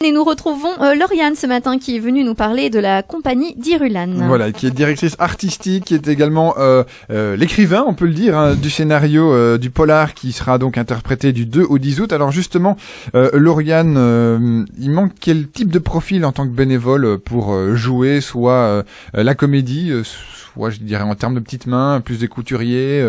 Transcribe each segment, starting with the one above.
Et nous retrouvons Lauriane ce matin qui est venue nous parler de la compagnie d'Irulan. Voilà, qui est directrice artistique, qui est également l'écrivain, on peut le dire, hein, du scénario du polar qui sera donc interprété du 2 au 10 août. Alors justement, Lauriane, il manque quel type de profil en tant que bénévole pour jouer soit la comédie, soit je dirais en termes de petites mains, plus des couturiers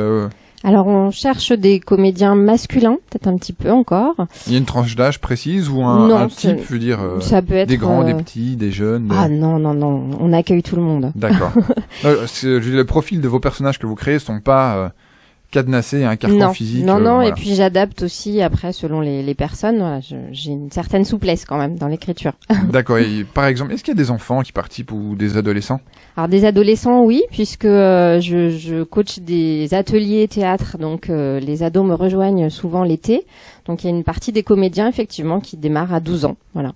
Alors, on cherche des comédiens masculins, peut-être un petit peu encore. Il y a une tranche d'âge précise ou un type, je veux dire, ça peut être des grands, des petits, des jeunes Ah non, on accueille tout le monde. D'accord. Le profil de vos personnages que vous créez sont pas cadenassés à un carcan physique. Non, voilà. Et puis j'adapte aussi après selon les personnes. Voilà, j'ai une certaine souplesse quand même dans l'écriture. D'accord. Et par exemple, est-ce qu'il y a des enfants qui participent ou des adolescents? Alors des adolescents, oui, puisque je coach des ateliers théâtre, donc les ados me rejoignent souvent l'été. Donc il y a une partie des comédiens effectivement qui démarrent à 12 ans. Voilà.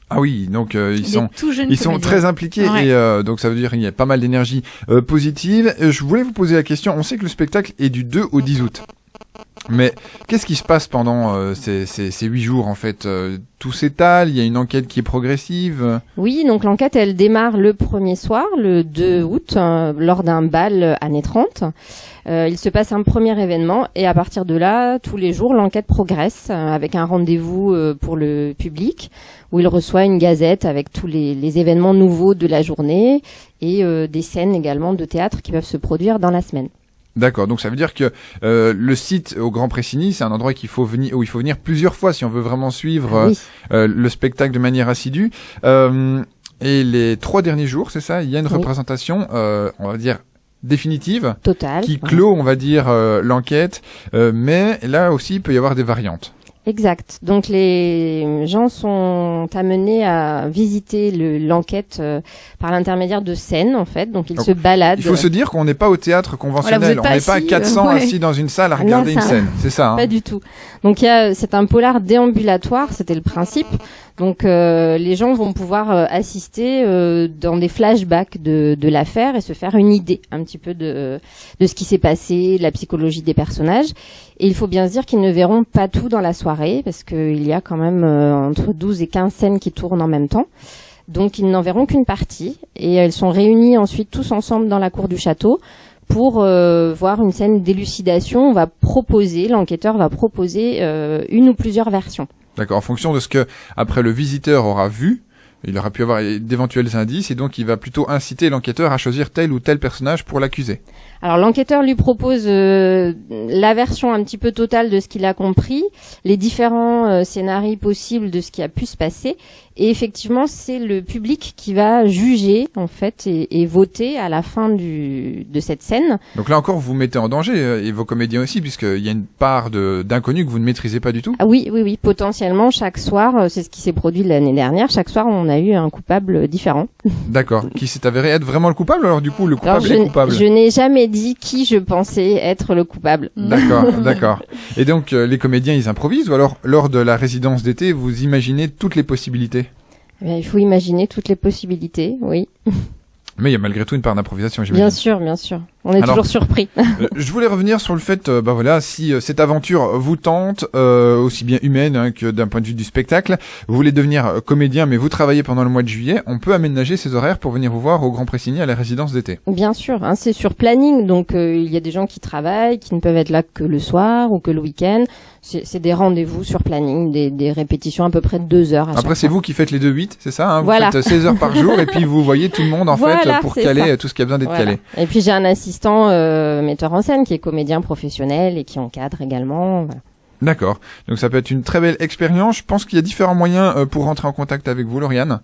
Ah oui, donc ils sont comédiens. très impliqués ouais. Et donc ça veut dire qu'il y a pas mal d'énergie positive. Je voulais vous poser la question, on sait que le spectacle est du 2 au 10 août. Mais qu'est-ce qui se passe pendant ces 8 jours en fait? Tout s'étale, il y a une enquête qui est progressive. Oui, donc l'enquête elle démarre le premier soir, le 2 août, lors d'un bal années 30. Il se passe un premier événement et à partir de là, tous les jours, l'enquête progresse avec un rendez-vous pour le public où il reçoit une gazette avec tous les événements nouveaux de la journée et des scènes également de théâtre qui peuvent se produire dans la semaine. D'accord, donc ça veut dire que le site au Grand Pressigny, c'est un endroit où il faut venir plusieurs fois si on veut vraiment suivre le spectacle de manière assidue. Et les 3 derniers jours, c'est ça, il y a une représentation, on va dire, définitive, totale, qui clôt, on va dire, l'enquête, mais là aussi il peut y avoir des variantes. Exact. Donc les gens sont amenés à visiter l'enquête par l'intermédiaire de scènes en fait. Donc ils se baladent. Il faut se dire qu'on n'est pas au théâtre conventionnel, on n'est pas 400 assis dans une salle à regarder une scène, c'est ça hein. Pas du tout. Donc c'est un polar déambulatoire, c'était le principe. Donc les gens vont pouvoir assister dans des flashbacks de l'affaire et se faire une idée un petit peu de ce qui s'est passé, de la psychologie des personnages. Et il faut bien se dire qu'ils ne verront pas tout dans la soirée parce qu'il y a quand même entre 12 et 15 scènes qui tournent en même temps. Donc ils n'en verront qu'une partie et elles sont réunies ensuite tous ensemble dans la cour du château pour voir une scène d'élucidation. L'enquêteur va proposer une ou plusieurs versions. D'accord, en fonction de ce que après le visiteur aura vu, il aura pu avoir d'éventuels indices et donc il va plutôt inciter l'enquêteur à choisir tel ou tel personnage pour l'accuser. Alors l'enquêteur lui propose la version un petit peu totale de ce qu'il a compris, les différents scénarios possibles de ce qui a pu se passer et effectivement c'est le public qui va juger en fait et voter à la fin de cette scène. Donc là encore vous vous mettez en danger et vos comédiens aussi puisqu'il y a une part d'inconnu que vous ne maîtrisez pas du tout. Ah oui, potentiellement chaque soir, c'est ce qui s'est produit l'année dernière, chaque soir on a eu un coupable différent. D'accord, qui s'est avéré être vraiment le coupable alors du coup le coupable est coupable. Je n'ai jamais dit qui je pensais être le coupable. D'accord. Et donc les comédiens ils improvisent ou alors lors de la résidence d'été vous imaginez toutes les possibilités? Il faut imaginer toutes les possibilités, oui. Mais il y a malgré tout une part d'improvisation, j'imagine. Bien sûr. On est toujours surpris. Je voulais revenir sur le fait, si cette aventure vous tente, aussi bien humaine que d'un point de vue du spectacle, vous voulez devenir comédien, mais vous travaillez pendant le mois de juillet, on peut aménager ses horaires pour venir vous voir au Grand Pressigny à la résidence d'été. Bien sûr, c'est sur planning, donc il y a des gens qui travaillent, qui ne peuvent être là que le soir ou que le week-end. C'est des rendez-vous sur planning, des répétitions à peu près de 2 heures. Après, c'est vous qui faites les 2-8, c'est ça hein? Vous faites 16 heures par jour et puis vous voyez tout le monde fait pour caler tout ce qui a besoin d'être calé. Et puis j'ai un assistant metteur en scène qui est comédien professionnel et qui encadre également. Voilà. D'accord. Donc ça peut être une très belle expérience. Je pense qu'il y a différents moyens pour rentrer en contact avec vous, Lauriane.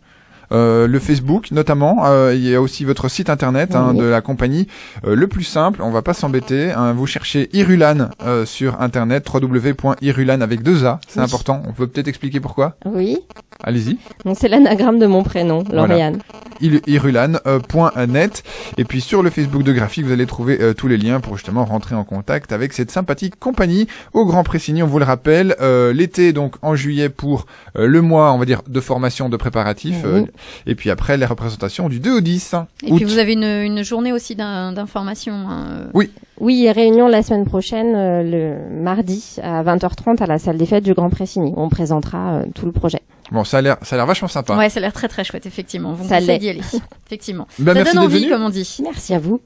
Le Facebook notamment, il y a aussi votre site internet de la compagnie. Le plus simple, on va pas s'embêter, vous cherchez Irulan sur internet, www.irulan avec 2 A, c'est important. On peut peut-être expliquer pourquoi? Oui. Allez-y. Donc c'est l'anagramme de mon prénom, Lauriane. Voilà. Irulan.net et puis sur le Facebook de Graphique, vous allez trouver tous les liens pour justement rentrer en contact avec cette sympathique compagnie au Grand Pressigny, on vous le rappelle, l'été donc en juillet pour le mois, on va dire, de formation, de préparatifs. Et puis après, les représentations du 2 au 10. Et puis vous avez une journée aussi d'information. Oui, réunion la semaine prochaine, le mardi à 20h30 à la salle des fêtes du Grand Pressigny. On présentera tout le projet. Bon, ça a l'air vachement sympa. Ouais, ça a l'air très très chouette, effectivement. Vous Ça conseille l'est. d'y aller. Effectivement. Ben, Ça merci donne d'être envie, venu. comme on dit. Merci à vous.